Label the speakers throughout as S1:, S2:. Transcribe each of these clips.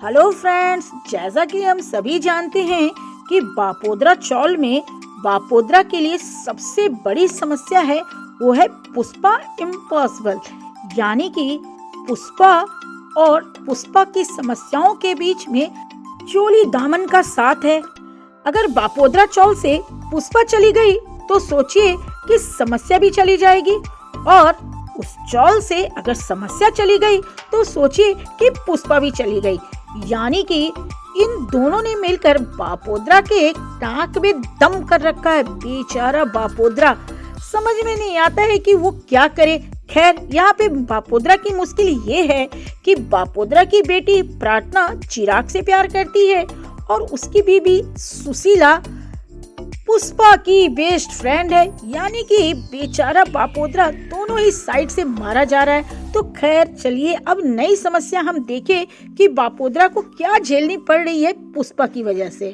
S1: Hello friends, जैसा कि हम सभी जानते हैं कि बापोद्रा चौल में बापोद्रा के लिए सबसे बड़ी समस्या है वो है पुष्पा इम्पॉसिबल। यानी कि पुष्पा और पुष्पा की समस्याओं के बीच में चोली दामन का साथ है। अगर बापोद्रा चौल से पुष्पा चली गई तो सोचिए कि समस्या भी चली जाएगी, और उस चौल से अगर समस्या चली गई तो सोचिए कि पुष्पा भी चली गई। यानी कि इन दोनों ने मिलकर बापोद्रा के नाक में दम कर रखा है। बेचारा बापोद्रा, समझ में नहीं आता है कि वो क्या करे। खैर, यहाँ पे बापोद्रा की मुश्किल ये है कि बापोद्रा की बेटी प्रार्थना चिराग से प्यार करती है और उसकी बीबी सुशीला पुष्पा की बेस्ट फ्रेंड है। यानी कि बेचारा बापोद्रा दोनों ही साइड से मारा जा रहा है। तो खैर चलिए, अब नई समस्या हम देखें कि बापोद्रा को क्या झेलनी पड़ रही है पुष्पा की वजह से।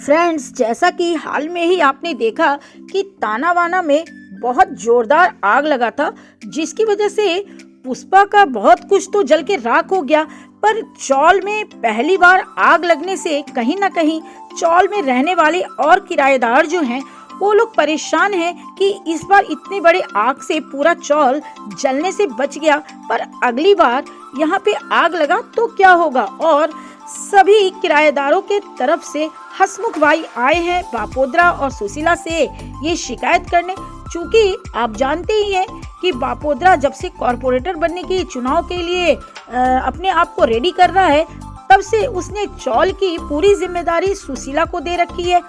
S1: फ्रेंड्स, जैसा कि हाल में ही आपने देखा कि तानावाना में बहुत जोरदार आग लगा था, जिसकी वजह से पुष्पा का बहुत कुछ तो जल के राख हो गया। पर चौल में पहली बार आग लगने से कहीं ना कहीं चौल में रहने वाले और किराएदार जो हैं वो लोग परेशान हैं कि इस बार इतने बड़े आग से पूरा चौल जलने से बच गया, पर अगली बार यहाँ पे आग लगा तो क्या होगा। और सभी किराएदारों के तरफ से हसमुख भाई आए हैं बापोद्रा और सुशीला से ये शिकायत करने। चूँकि आप जानते ही हैं कि बापोद्रा जब से कॉर्पोरेटर बनने के चुनाव के लिए अपने आप को रेडी कर रहा है, तब से उसने चौल की पूरी जिम्मेदारी सुशीला को दे रखी है।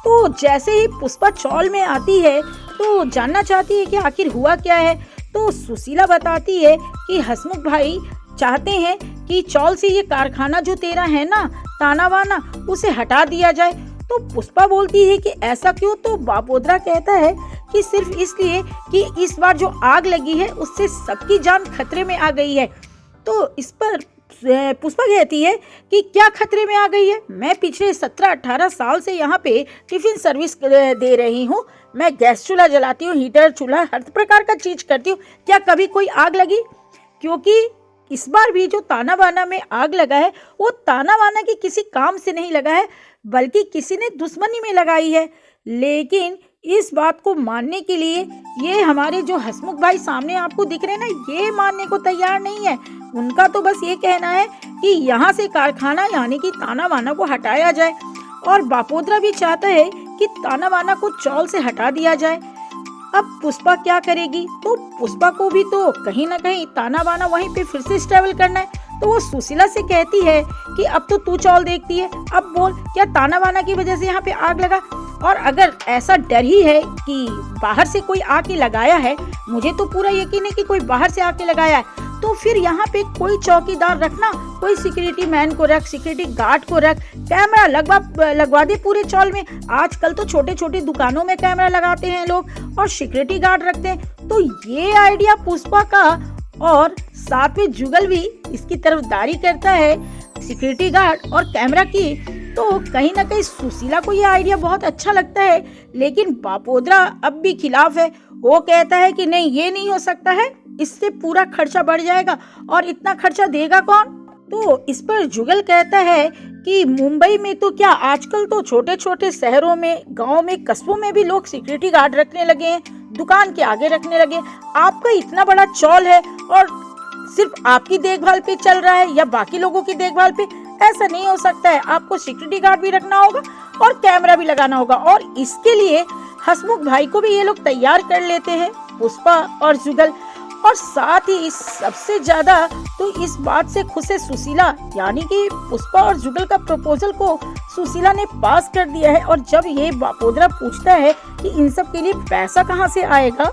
S1: तो जैसे ही पुष्पा चौल में आती है तो जानना चाहती है कि आखिर हुआ क्या है। तो सुशीला बताती है कि हसमुख भाई चाहते हैं कि चौल से ये कारखाना जो तेरा है ना तानावाना, उसे हटा दिया जाए। तो पुष्पा बोलती है कि ऐसा क्यों। तो बापोद्रा कहता है कि सिर्फ इसलिए कि इस बार जो आग लगी है उससे सबकी जान खतरे में आ गई है। तो इस पर पुष्पा कहती है कि क्या खतरे में आ गई है, मैं पिछले 17-18 साल से यहाँ पे टिफिन सर्विस दे रही हूँ। मैं गैस चूल्हा जलाती हूँ, हीटर चूल्हा, हर प्रकार का चीज करती हूँ। क्या कभी कोई आग लगी? क्योंकि इस बार भी जो तानावाना में आग लगा है वो तानावाना की किसी काम से नहीं लगा है, बल्कि किसी ने दुश्मनी में लगाई है। लेकिन इस बात को मानने के लिए ये हमारे जो हसमुख भाई सामने आपको दिख रहे हैं ना, ये मानने को तैयार नहीं है। उनका तो बस ये कहना है कि यहाँ से कारखाना यानी कि तानावाना को हटाया जाए, और बापोद्रा भी चाहता है कि तानावाना को चौल से हटा दिया जाए। अब पुष्पा क्या करेगी? तो पुष्पा को भी तो कहीं ना कहीं तानावाना वहीं पे फिर से ट्रैवल करना है। तो वो सुशीला से कहती है कि अब तो तू चौल देखती है, अब बोल क्या तानावाना की वजह से यहाँ पे आग लगा? और अगर ऐसा डर ही है कि बाहर से कोई आके लगाया है, मुझे तो पूरा यकीन है कि कोई बाहर से आके लगाया है, तो फिर यहाँ पे कोई चौकीदार रखना, कोई सिक्योरिटी मैन को रख, सिक्योरिटी गार्ड को रख, कैमरा लगवा दे पूरे चौल में। आजकल तो छोटे छोटे दुकानों में कैमरा लगाते हैं लोग और सिक्योरिटी गार्ड रखते हैं। तो ये आइडिया पुष्पा का, और साथ में जुगल भी इसकी तरफदारी करता है सिक्योरिटी गार्ड और कैमरा की। तो कहीं ना कहीं सुशीला को ये आइडिया बहुत अच्छा लगता है, लेकिन बापोद्रा अब भी खिलाफ है। वो कहता है कि नहीं, ये नहीं हो सकता है, इससे पूरा खर्चा बढ़ जाएगा और इतना खर्चा देगा कौन। तो इस पर जुगल कहता है कि मुंबई में तो क्या, आजकल तो छोटे छोटे शहरों में, गांव में, कस्बों में भी लोग सिक्योरिटी गार्ड रखने लगे हैं, दुकान के आगे रखने लगे। आपका इतना बड़ा चौल है और सिर्फ आपकी देखभाल पे चल रहा है या बाकी लोगों की देखभाल पे? ऐसा नहीं हो सकता है। आपको सिक्योरिटी गार्ड भी रखना होगा और कैमरा भी लगाना होगा, और इसके लिए हसमुख भाई को भी ये लोग तैयार कर लेते हैं, पुष्पा और जुगल। और साथ ही सबसे ज्यादा तो इस बात से खुश है सुशीला, यानी कि पुष्पा और जुगल का प्रपोजल को सुशीला ने पास कर दिया है। और जब ये बापोद्रा पूछता है कि इन सब के लिए पैसा कहाँ से आएगा,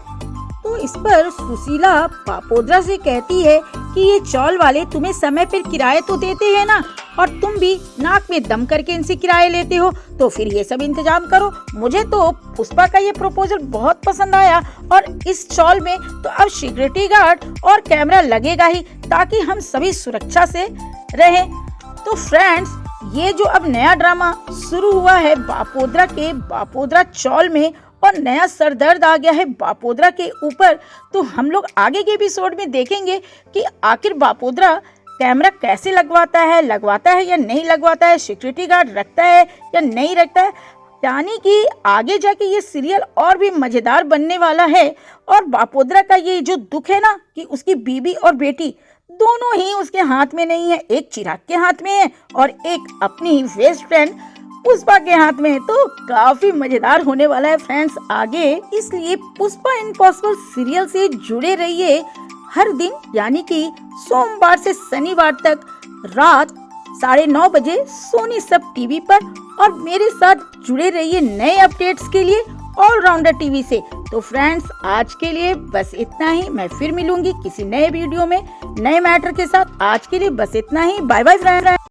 S1: तो इस पर सुशीला बापोद्रा से कहती है कि ये चौल वाले तुम्हें समय पर किराए तो देते हैं ना, और तुम भी नाक में दम करके इनसे किराए लेते हो, तो फिर ये सब इंतजाम करो। मुझे तो पुष्पा का ये प्रपोजल बहुत पसंद आया, और इस चौल में तो अब सिक्योरिटी गार्ड और कैमरा लगेगा ही, ताकि हम सभी सुरक्षा से रहें। तो फ्रेंड्स, ये जो अब नया ड्रामा शुरू हुआ है बापोद्रा चौल में, और नया सरदर्द आ गया है बापोद्रा के ऊपर, तो हम लोग आगे के एपिसोड में देखेंगे कि आखिर बापोद्रा कैमरा कैसे लगवाता है या नहीं लगवाता है, सिक्योरिटी गार्ड रखता है या नहीं रखता है। यानी कि आगे जाके ये सीरियल और भी मजेदार बनने वाला है। और बापोद्रा का ये जो दुख है ना कि उसकी बीवी और बेटी दोनों ही उसके हाथ में नहीं है, एक चिराग के हाथ में है और एक अपनी बेस्ट फ्रेंड पुष्पा के हाथ में है। तो काफी मजेदार होने वाला है फ्रेंड्स आगे, इसलिए पुष्पा इम्पॉसिबल सीरियल से जुड़े रहिए हर दिन, यानी कि सोमवार से शनिवार तक रात 9:30 बजे सोनी सब टीवी पर। और मेरे साथ जुड़े रहिए नए अपडेट्स के लिए ऑलराउंडर टीवी से। तो फ्रेंड्स आज के लिए बस इतना ही, मैं फिर मिलूंगी किसी नए वीडियो में नए मैटर के साथ। आज के लिए बस इतना ही, बाय बाय फ्रेंड्स।